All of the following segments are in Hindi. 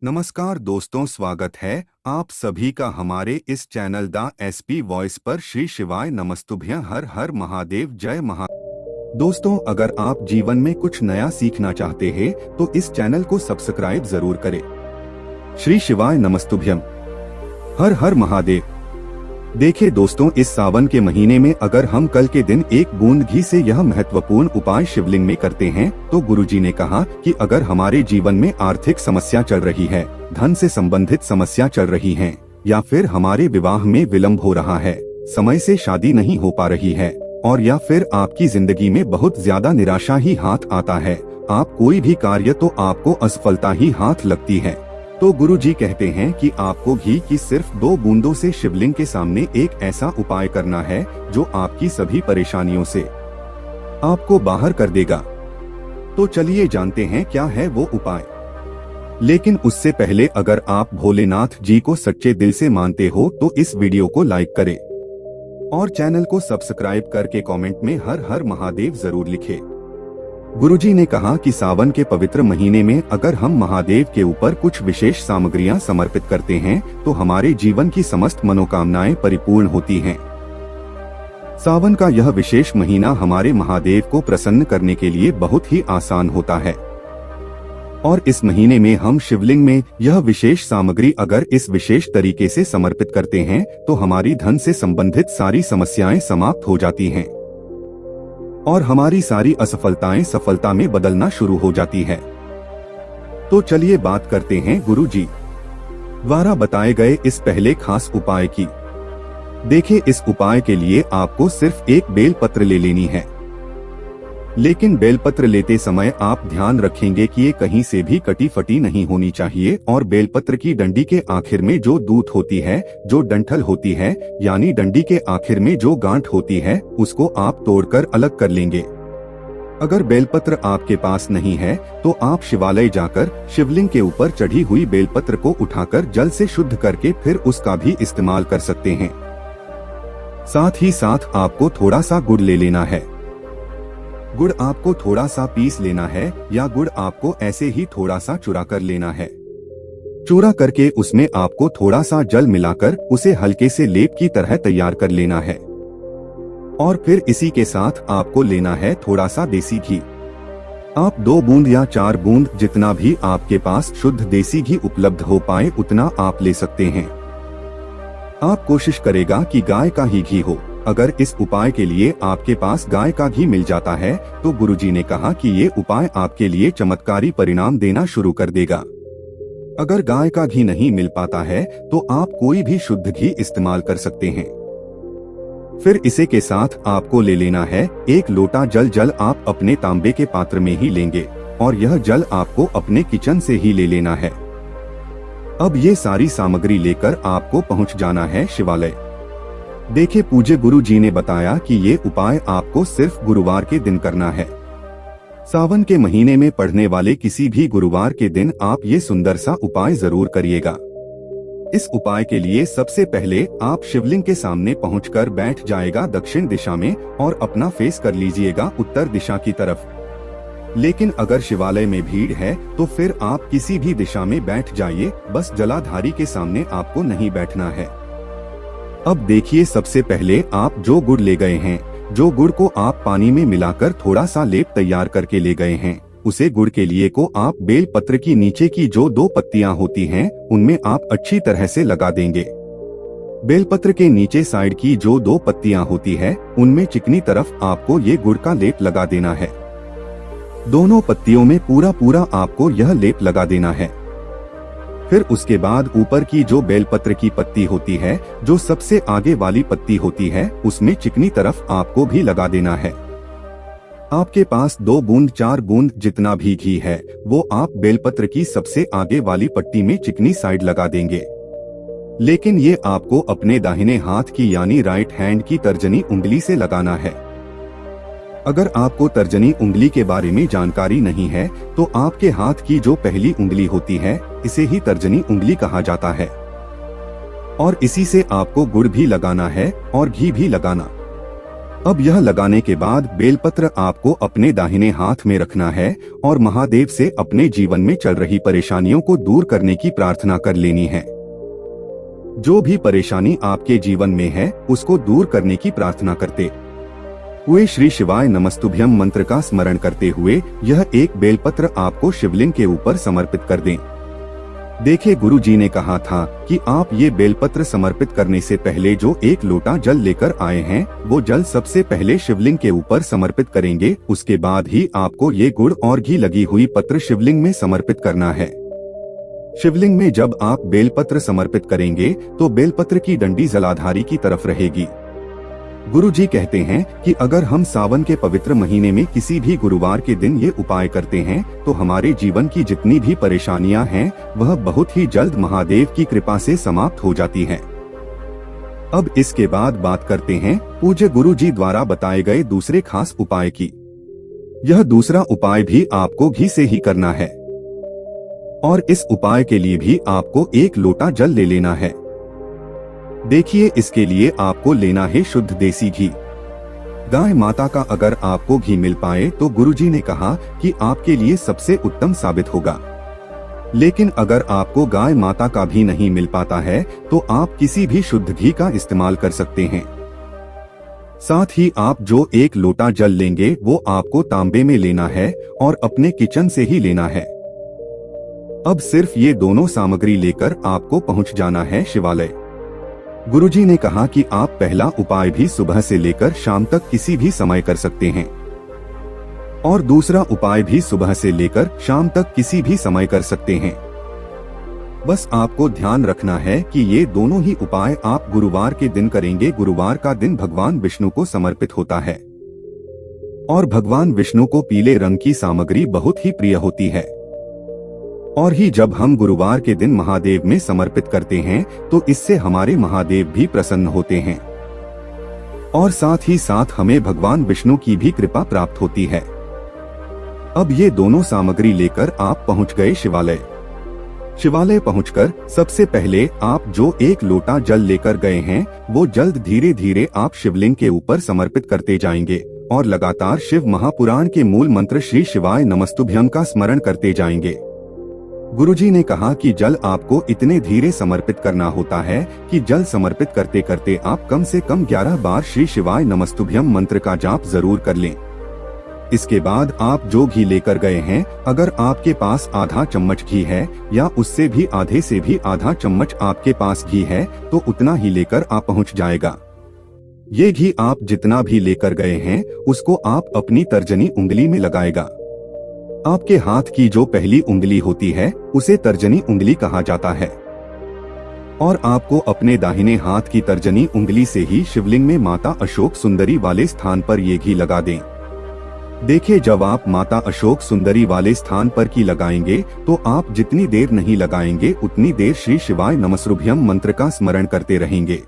नमस्कार दोस्तों, स्वागत है आप सभी का हमारे इस चैनल द एसपी वॉइस पर। श्री शिवाय नमस्तुभ्यं, हर हर महादेव, जय महा। दोस्तों, अगर आप जीवन में कुछ नया सीखना चाहते हैं तो इस चैनल को सब्सक्राइब जरूर करें। श्री शिवाय नमस्तुभ्यं, हर हर महादेव। देखिए दोस्तों, इस सावन के महीने में अगर हम कल के दिन एक बूंद घी से यह महत्वपूर्ण उपाय शिवलिंग में करते हैं तो गुरुजी ने कहा कि अगर हमारे जीवन में आर्थिक समस्या चल रही है, धन से संबंधित समस्या चल रही है, या फिर हमारे विवाह में विलंब हो रहा है, समय से शादी नहीं हो पा रही है, और या फिर आपकी जिंदगी में बहुत ज्यादा निराशा ही हाथ आता है, आप कोई भी कार्य तो आपको असफलता ही हाथ लगती है, तो गुरुजी कहते हैं कि आपको घी की सिर्फ 2 बूंदों से शिवलिंग के सामने एक ऐसा उपाय करना है जो आपकी सभी परेशानियों से आपको बाहर कर देगा। तो चलिए जानते हैं क्या है वो उपाय। लेकिन उससे पहले अगर आप भोलेनाथ जी को सच्चे दिल से मानते हो तो इस वीडियो को लाइक करें और चैनल को सब्सक्राइब करके कमेंट में हर हर महादेव जरूर लिखें। गुरुजी ने कहा कि सावन के पवित्र महीने में अगर हम महादेव के ऊपर कुछ विशेष सामग्रियां समर्पित करते हैं तो हमारे जीवन की समस्त मनोकामनाएं परिपूर्ण होती हैं। सावन का यह विशेष महीना हमारे महादेव को प्रसन्न करने के लिए बहुत ही आसान होता है, और इस महीने में हम शिवलिंग में यह विशेष सामग्री अगर इस विशेष तरीके से समर्पित करते हैं तो हमारी धन से संबंधित सारी समस्याएं समाप्त हो जाती हैं और हमारी सारी असफलताएं सफलता में बदलना शुरू हो जाती है। तो चलिए बात करते हैं गुरुजी द्वारा बताए गए इस पहले खास उपाय की। देखिए, इस उपाय के लिए आपको सिर्फ एक बेलपत्र ले लेनी है, लेकिन बेलपत्र लेते समय आप ध्यान रखेंगे कि ये कहीं से भी कटी फटी नहीं होनी चाहिए, और बेलपत्र की डंडी के आखिर में जो दूत होती है, जो डंठल होती है, यानी डंडी के आखिर में जो गांठ होती है, उसको आप तोड़कर अलग कर लेंगे। अगर बेलपत्र आपके पास नहीं है तो आप शिवालय जाकर शिवलिंग के ऊपर चढ़ी हुई बेलपत्र को उठाकर जल से शुद्ध करके फिर उसका भी इस्तेमाल कर सकते हैं। साथ ही साथ आपको थोड़ा सा गुड़ ले लेना है। गुड़ आपको थोड़ा सा पीस लेना है, या गुड़ आपको ऐसे ही थोड़ा सा चुरा कर लेना है। चूरा करके उसमें आपको थोड़ा सा जल मिलाकर उसे हल्के से लेप की तरह तैयार कर लेना है, और फिर इसी के साथ आपको लेना है थोड़ा सा देसी घी। आप 2 बूंद या 4 बूंद, जितना भी आपके पास शुद्ध देसी घी उपलब्ध हो पाए उतना आप ले सकते हैं। आप कोशिश करेगा कि गाय का ही घी हो। अगर इस उपाय के लिए आपके पास गाय का घी मिल जाता है तो गुरुजी ने कहा कि ये उपाय आपके लिए चमत्कारी परिणाम देना शुरू कर देगा। अगर गाय का घी नहीं मिल पाता है तो आप कोई भी शुद्ध घी इस्तेमाल कर सकते हैं। फिर इसे के साथ आपको ले लेना है 1 लोटा जल। जल आप अपने तांबे के पात्र में ही लेंगे, और यह जल आपको अपने किचन से ही ले लेना है। अब ये सारी सामग्री लेकर आपको पहुंच जाना है शिवालय। देखिए, पूज्य गुरु जी ने बताया कि ये उपाय आपको सिर्फ गुरुवार के दिन करना है। सावन के महीने में पड़ने वाले किसी भी गुरुवार के दिन आप ये सुंदर सा उपाय जरूर करिएगा। इस उपाय के लिए सबसे पहले आप शिवलिंग के सामने पहुंचकर बैठ जाएगा दक्षिण दिशा में, और अपना फेस कर लीजिएगा उत्तर दिशा की तरफ। लेकिन अगर शिवालय में भीड़ है तो फिर आप किसी भी दिशा में बैठ जाइए, बस जलाधारी के सामने आपको नहीं बैठना है। अब देखिए, सबसे पहले आप जो गुड़ ले गए हैं, जो गुड़ को आप पानी में मिलाकर थोड़ा सा लेप तैयार करके ले गए हैं, उसे गुड़ के लिए को आप बेल पत्र की नीचे की जो 2 पत्तियां होती हैं उनमें आप अच्छी तरह से लगा देंगे। बेलपत्र के नीचे साइड की जो 2 पत्तियां होती है उनमें चिकनी तरफ आपको ये गुड़ का लेप लगा देना है। दोनों पत्तियों में पूरा आपको यह लेप लगा देना है। फिर उसके बाद ऊपर की जो बेलपत्र की पत्ती होती है, जो सबसे आगे वाली पत्ती होती है, उसमें चिकनी तरफ आपको भी लगा देना है। आपके पास 2 बूंद 4 बूंद जितना भी घी है वो आप बेलपत्र की सबसे आगे वाली पट्टी में चिकनी साइड लगा देंगे। लेकिन ये आपको अपने दाहिने हाथ की यानी राइट हैंड की तर्जनी उंगली से लगाना है। अगर आपको तर्जनी उंगली के बारे में जानकारी नहीं है तो आपके हाथ की जो पहली उंगली होती है इसे ही तर्जनी उंगली कहा जाता है, और इसी से आपको गुड़ भी लगाना है और घी भी लगाना। अब यह लगाने के बाद बेलपत्र आपको अपने दाहिने हाथ में रखना है और महादेव से अपने जीवन में चल रही परेशानियों को दूर करने की प्रार्थना कर लेनी है। जो भी परेशानी आपके जीवन में है उसको दूर करने की प्रार्थना करते हुए श्री शिवाय नमस्तुभ्यम मंत्र का स्मरण करते हुए यह एक बेलपत्र आपको शिवलिंग के ऊपर समर्पित कर दें। देखिए, गुरु जी ने कहा था कि आप ये बेलपत्र समर्पित करने से पहले जो एक लोटा जल लेकर आए हैं वो जल सबसे पहले शिवलिंग के ऊपर समर्पित करेंगे। उसके बाद ही आपको ये गुड़ और घी लगी हुई पत्र शिवलिंग में समर्पित करना है। शिवलिंग में जब आप बेलपत्र समर्पित करेंगे तो बेलपत्र की डंडी जलाधारी की तरफ रहेगी। गुरु जी कहते हैं कि अगर हम सावन के पवित्र महीने में किसी भी गुरुवार के दिन ये उपाय करते हैं तो हमारे जीवन की जितनी भी परेशानियां हैं वह बहुत ही जल्द महादेव की कृपा से समाप्त हो जाती हैं। अब इसके बाद बात करते हैं पूज्य गुरु जी द्वारा बताए गए दूसरे खास उपाय की। यह दूसरा उपाय भी आपको घी से ही करना है और इस उपाय के लिए भी आपको एक लोटा जल ले लेना है। देखिए, इसके लिए आपको लेना है शुद्ध देसी घी। गाय माता का अगर आपको घी मिल पाए तो गुरुजी ने कहा कि आपके लिए सबसे उत्तम साबित होगा। लेकिन अगर आपको गाय माता का भी नहीं मिल पाता है तो आप किसी भी शुद्ध घी का इस्तेमाल कर सकते हैं। साथ ही आप जो एक लोटा जल लेंगे वो आपको तांबे में लेना है और अपने किचन से ही लेना है। अब सिर्फ ये दोनों सामग्री लेकर आपको पहुंच जाना है शिवालय। गुरुजी ने कहा कि आप पहला उपाय भी सुबह से लेकर शाम तक किसी भी समय कर सकते हैं और दूसरा उपाय भी सुबह से लेकर शाम तक किसी भी समय कर सकते हैं। बस आपको ध्यान रखना है कि ये दोनों ही उपाय आप गुरुवार के दिन करेंगे। गुरुवार का दिन भगवान विष्णु को समर्पित होता है और भगवान विष्णु को पीले रंग की सामग्री बहुत ही प्रिय होती है। और ही जब हम गुरुवार के दिन महादेव में समर्पित करते हैं तो इससे हमारे महादेव भी प्रसन्न होते हैं और साथ ही साथ हमें भगवान विष्णु की भी कृपा प्राप्त होती है। अब ये दोनों सामग्री लेकर आप पहुंच गए शिवालय। शिवालय पहुंचकर सबसे पहले आप जो एक लोटा जल लेकर गए हैं वो जल्द धीरे धीरे आप शिवलिंग के ऊपर समर्पित करते जाएंगे और लगातार शिव महापुराण के मूल मंत्र श्री शिवाय नमस्तुभ्यम का स्मरण करते जाएंगे। गुरुजी ने कहा कि जल आपको इतने धीरे समर्पित करना होता है कि जल समर्पित करते करते आप कम से कम 11 बार श्री शिवाय नमस्तुभ्यम मंत्र का जाप जरूर कर लें। इसके बाद आप जो घी लेकर गए हैं, अगर आपके पास आधा चम्मच घी है या उससे भी आधे से भी आधा चम्मच आपके पास घी है तो उतना ही लेकर आप पहुंच जाएगा। ये घी आप जितना भी लेकर गए हैं उसको आप अपनी तर्जनी उंगली में लगाएगा। आपके हाथ की जो पहली उंगली होती है उसे तर्जनी उंगली कहा जाता है और आपको अपने दाहिने हाथ की तर्जनी उंगली से ही शिवलिंग में माता अशोक सुंदरी वाले स्थान पर ये घी लगा दें। देखिए, जब आप माता अशोक सुंदरी वाले स्थान पर घी लगाएंगे तो आप जितनी देर नहीं लगाएंगे उतनी देर श्री शिवाय नमस्तुभ्यम मंत्र का स्मरण करते रहेंगे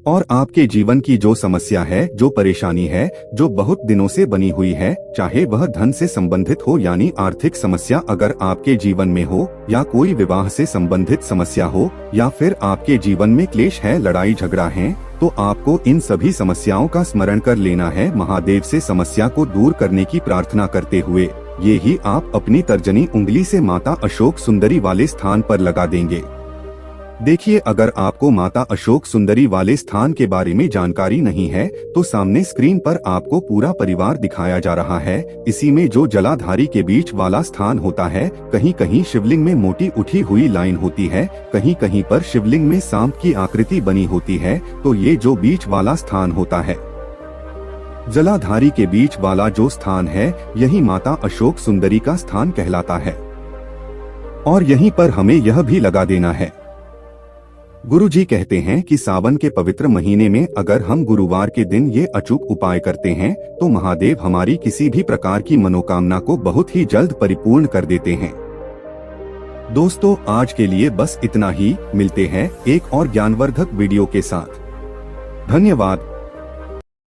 और आपके जीवन की जो समस्या है, जो परेशानी है, जो बहुत दिनों से बनी हुई है, चाहे वह धन से संबंधित हो यानी आर्थिक समस्या अगर आपके जीवन में हो या कोई विवाह से संबंधित समस्या हो या फिर आपके जीवन में क्लेश है, लड़ाई झगड़ा है, तो आपको इन सभी समस्याओं का स्मरण कर लेना है। महादेव से समस्या को दूर करने की प्रार्थना करते हुए ये ही आप अपनी तर्जनी उंगली से माता अशोक सुंदरी वाले स्थान पर लगा देंगे। देखिए, अगर आपको माता अशोक सुंदरी वाले स्थान के बारे में जानकारी नहीं है तो सामने स्क्रीन पर आपको पूरा परिवार दिखाया जा रहा है। इसी में जो जलाधारी के बीच वाला स्थान होता है, कहीं कहीं शिवलिंग में मोटी उठी हुई लाइन होती है, कहीं कहीं पर शिवलिंग में सांप की आकृति बनी होती है, तो ये जो बीच वाला स्थान होता है, जलाधारी के बीच वाला जो स्थान है, यही माता अशोक सुंदरी का स्थान कहलाता है और यहीं पर हमें यह भी लगा देना है। गुरुजी कहते हैं कि सावन के पवित्र महीने में अगर हम गुरुवार के दिन ये अचूक उपाय करते हैं तो महादेव हमारी किसी भी प्रकार की मनोकामना को बहुत ही जल्द परिपूर्ण कर देते हैं। दोस्तों, आज के लिए बस इतना ही। मिलते हैं एक और ज्ञानवर्धक वीडियो के साथ। धन्यवाद।